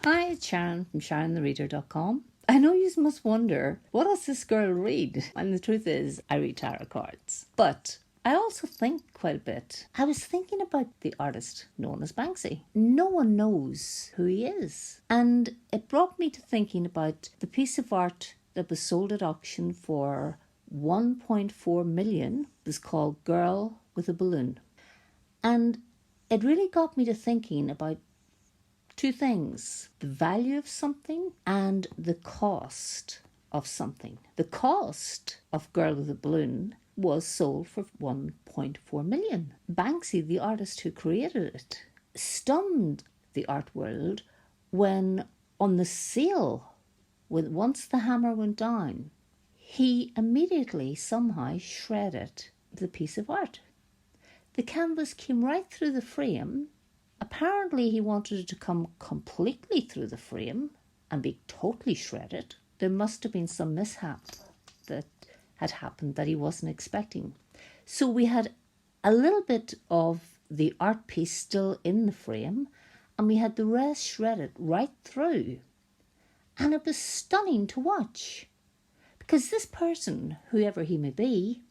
Hi, it's Sharon from SharonTheReader.com. I know you must wonder, what does this girl read? And the truth is, I read tarot cards. But I also think quite a bit. I was thinking about the artist known as Banksy. No one knows who he is. And it brought me to thinking about the piece of art that was sold at auction for 1.4 million. It was called Girl with a Balloon. And it really got me to thinking about two things: the value of something and the cost of something. The cost of Girl with a Balloon was sold for 1.4 million. Banksy, the artist who created it, stunned the art world when on the sale, once the hammer went down, he immediately somehow shredded the piece of art. The canvas came right through the frame. Apparently he wanted it to come completely through the frame and be totally shredded. There must have been some mishap that had happened that he wasn't expecting. So we had a little bit of the art piece still in the frame, and we had the rest shredded right through. And it was stunning to watch, because this person, whoever he may be,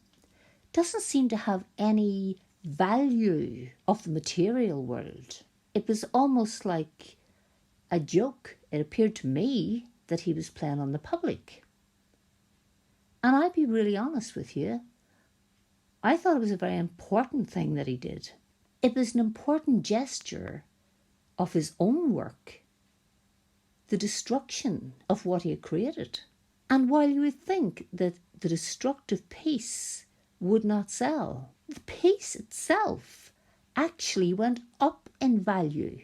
doesn't seem to have any value of the material world. It was almost like a joke. It appeared to me that he was playing on the public. And I'd be really honest with you, I thought it was a very important thing that he did. It was an important gesture of his own work, the destruction of what he had created. And while you would think that the destructive piece would not sell, the piece itself actually went up in value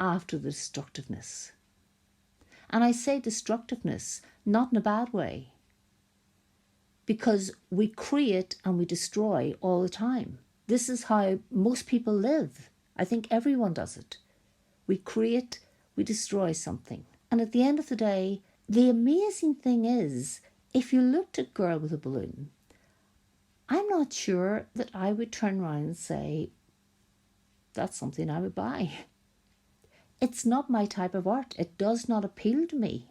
after the destructiveness. And I say destructiveness not in a bad way, because we create and we destroy all the time. This is how most people live. I think everyone does it. We create, we destroy something. And at the end of the day, the amazing thing is, if you looked at Girl with a Balloon, I'm not sure that I would turn around and say, that's something I would buy. It's not my type of art. It does not appeal to me.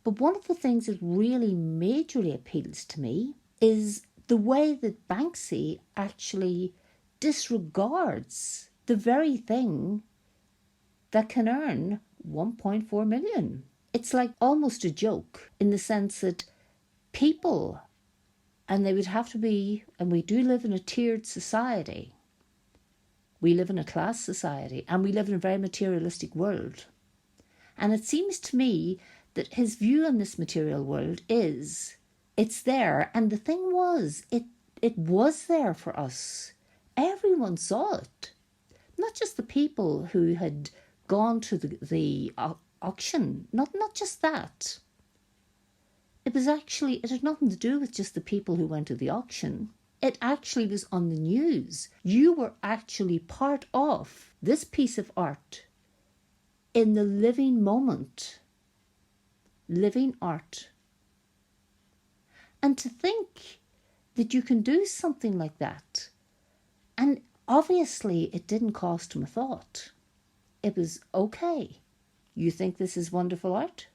But one of the things that really majorly appeals to me is the way that Banksy actually disregards the very thing that can earn 1.4 million. It's like almost a joke in the sense that people, and they would have to be, and we do live in a tiered society. We live in a class society, and we live in a very materialistic world. And it seems to me that his view on this material world is, it's there. And the thing was, it was there for us. Everyone saw it. Not just the people who had gone to the auction, not just that. It had nothing to do with just the people who went to the auction. It actually was on the news. You were actually part of this piece of art in the living moment. Living art. And to think that you can do something like that, and obviously it didn't cost him a thought. It was, okay, you think this is wonderful art?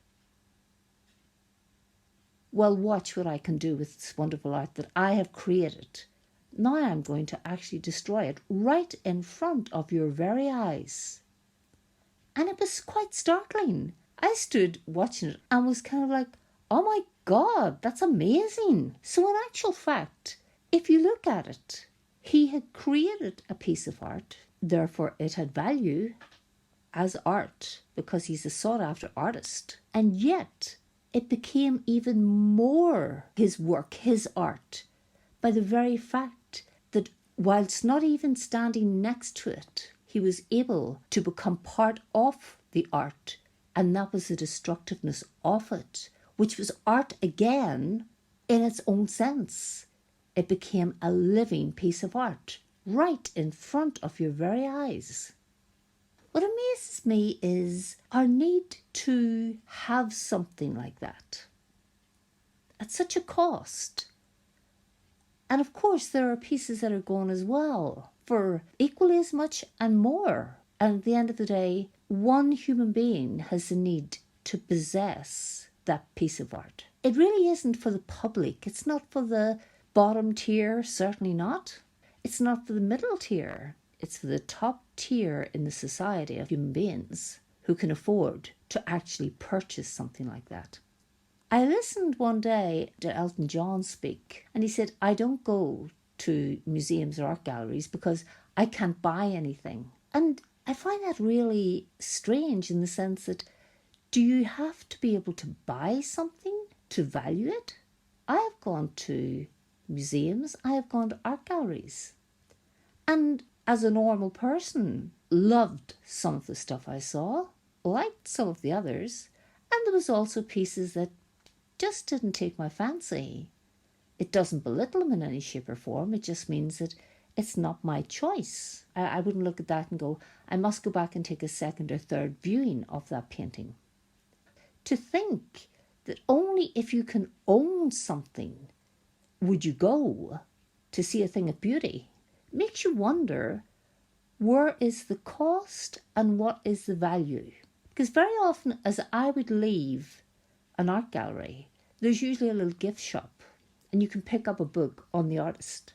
Well, watch what I can do with this wonderful art that I have created. Now I'm going to actually destroy it right in front of your very eyes. And it was quite startling. I stood watching it and was kind of like, oh my God, that's amazing. So in actual fact, if you look at it, he had created a piece of art, therefore it had value as art because he's a sought after artist. And yet it became even more his work, his art, by the very fact that whilst not even standing next to it, he was able to become part of the art. And that was the destructiveness of it, which was art again in its own sense. It became a living piece of art right in front of your very eyes. What amazes me is our need to have something like that at such a cost. And of course, there are pieces that are going as well for equally as much and more. And at the end of the day, one human being has the need to possess that piece of art. It really isn't for the public. It's not for the bottom tier, certainly not. It's not for the middle tier. It's for the top tier in the society of human beings who can afford to actually purchase something like that. I listened one day to Elton John speak, and he said, I don't go to museums or art galleries because I can't buy anything. And I find that really strange in the sense that, do you have to be able to buy something to value it? I have gone to museums, I have gone to art galleries, and as a normal person, loved some of the stuff I saw, liked some of the others, and there was also pieces that just didn't take my fancy. It doesn't belittle them in any shape or form, it just means that it's not my choice. I wouldn't look at that and go, I must go back and take a second or third viewing of that painting. To think that only if you can own something would you go to see a thing of beauty makes you wonder, where is the cost and what is the value? Because very often as I would leave an art gallery, there's usually a little gift shop and you can pick up a book on the artist.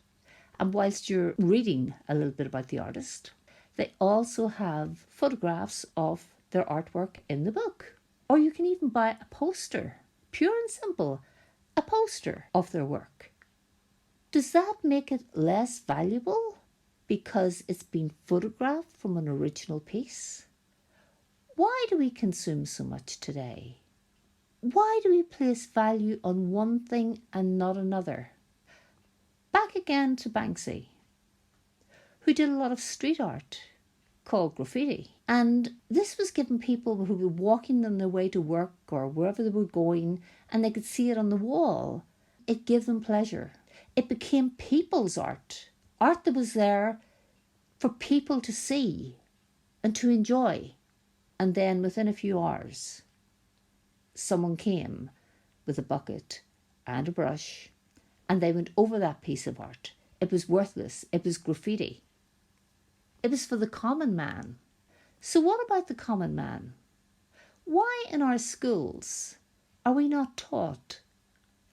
And whilst you're reading a little bit about the artist, they also have photographs of their artwork in the book. Or you can even buy a poster, pure and simple, a poster of their work. Does that make it less valuable because it's been photographed from an original piece? Why do we consume so much today? Why do we place value on one thing and not another? Back again to Banksy, who did a lot of street art called graffiti. And this was given people who were walking on their way to work or wherever they were going, and they could see it on the wall. It gave them pleasure. It became people's art. Art that was there for people to see and to enjoy. And then within a few hours, someone came with a bucket and a brush, and they went over that piece of art. It was worthless. It was graffiti. It was for the common man. So what about the common man? Why in our schools are we not taught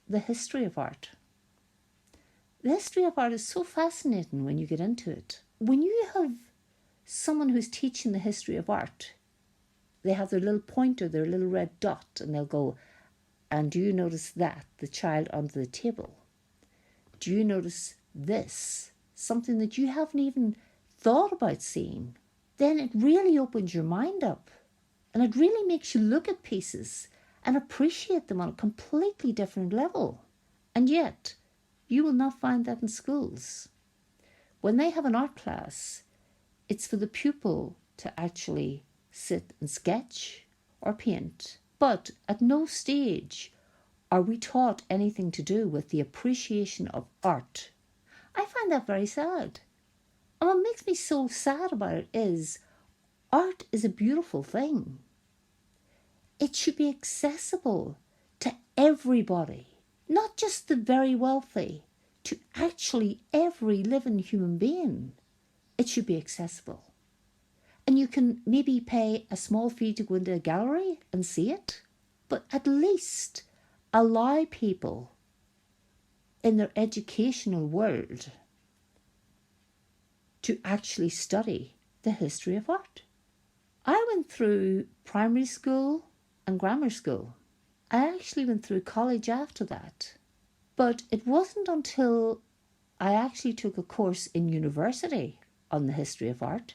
the history of art? The history of art is so fascinating when you get into it. When you have someone who's teaching the history of art, they have their little pointer, their little red dot, and they'll go, and do you notice that, the child under the table? Do you notice this, something that you haven't even thought about seeing? Then it really opens your mind up, and it really makes you look at pieces and appreciate them on a completely different level. And yet, you will not find that in schools. When they have an art class, it's for the pupil to actually sit and sketch or paint. But at no stage are we taught anything to do with the appreciation of art. I find that very sad. And what makes me so sad about it is art is a beautiful thing. It should be accessible to everybody, not just the very wealthy, to actually every living human being. It should be accessible. And you can maybe pay a small fee to go into a gallery and see it, but at least allow people in their educational world to actually study the history of art. I went through primary school and grammar school. I actually went through college after that. But it wasn't until I actually took a course in university on the history of art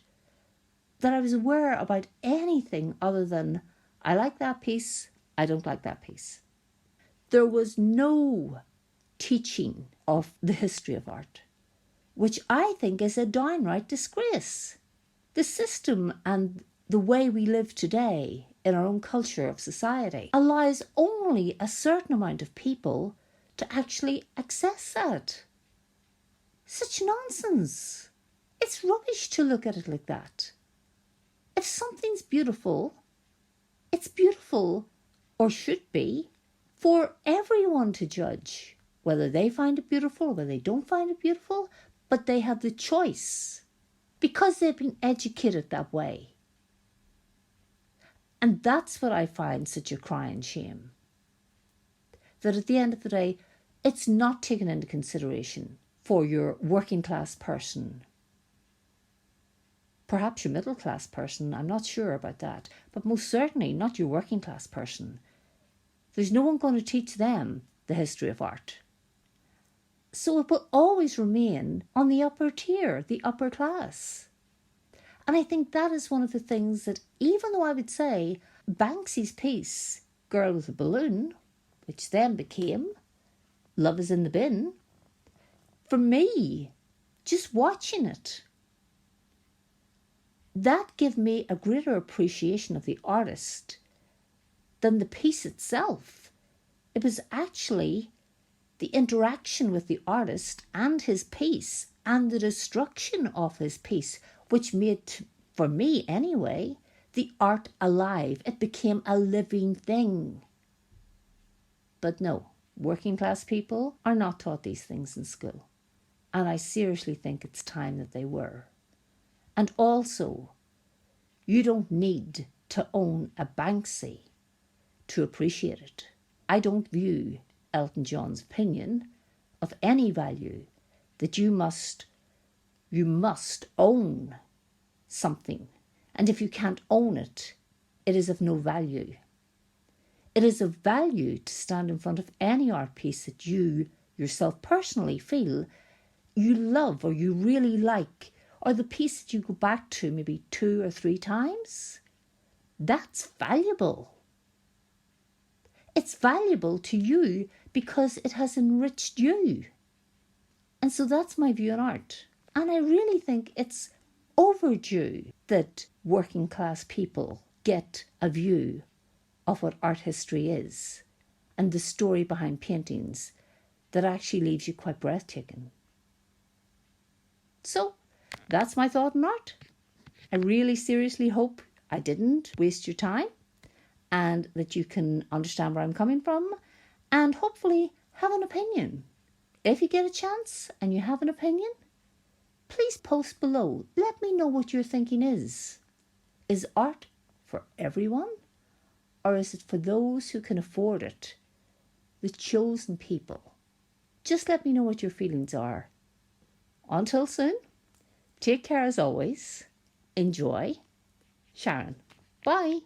that I was aware about anything other than, I like that piece, I don't like that piece. There was no teaching of the history of art, which I think is a downright disgrace. The system and the way we live today in our own culture of society allows only a certain amount of people to actually access that. Such nonsense. It's rubbish to look at it like that. If something's beautiful, it's beautiful, or should be, for everyone to judge whether they find it beautiful or whether they don't find it beautiful, but they have the choice because they've been educated that way. And that's what I find such a crying shame. That at the end of the day, it's not taken into consideration for your working class person. Perhaps your middle class person, I'm not sure about that, but most certainly not your working class person. There's no one going to teach them the history of art. So it will always remain on the upper tier, the upper class. And I think that is one of the things that, even though I would say Banksy's piece, Girl with a Balloon, which then became Love is in the Bin, for me, just watching it, that gave me a greater appreciation of the artist than the piece itself. It was actually the interaction with the artist and his piece and the destruction of his piece, which made, for me anyway, the art alive. It became a living thing. But no, working class people are not taught these things in school. And I seriously think it's time that they were. And also, you don't need to own a Banksy to appreciate it. I don't view Elton John's opinion of any value that you must own something. And if you can't own it, it is of no value. It is of value to stand in front of any art piece that you yourself personally feel you love or you really like, or the piece that you go back to maybe 2 or 3 times. That's valuable. It's valuable to you because it has enriched you. And so that's my view on art. And I really think it's overdue that working class people get a view of what art history is and the story behind paintings that actually leaves you quite breathtaking. So that's my thought on art. I really seriously hope I didn't waste your time and that you can understand where I'm coming from and hopefully have an opinion. If you get a chance and you have an opinion, please post below. Let me know what your thinking is. Is art for everyone? Or is it for those who can afford it? The chosen people? Just let me know what your feelings are. Until soon, take care as always. Enjoy. Sharon. Bye.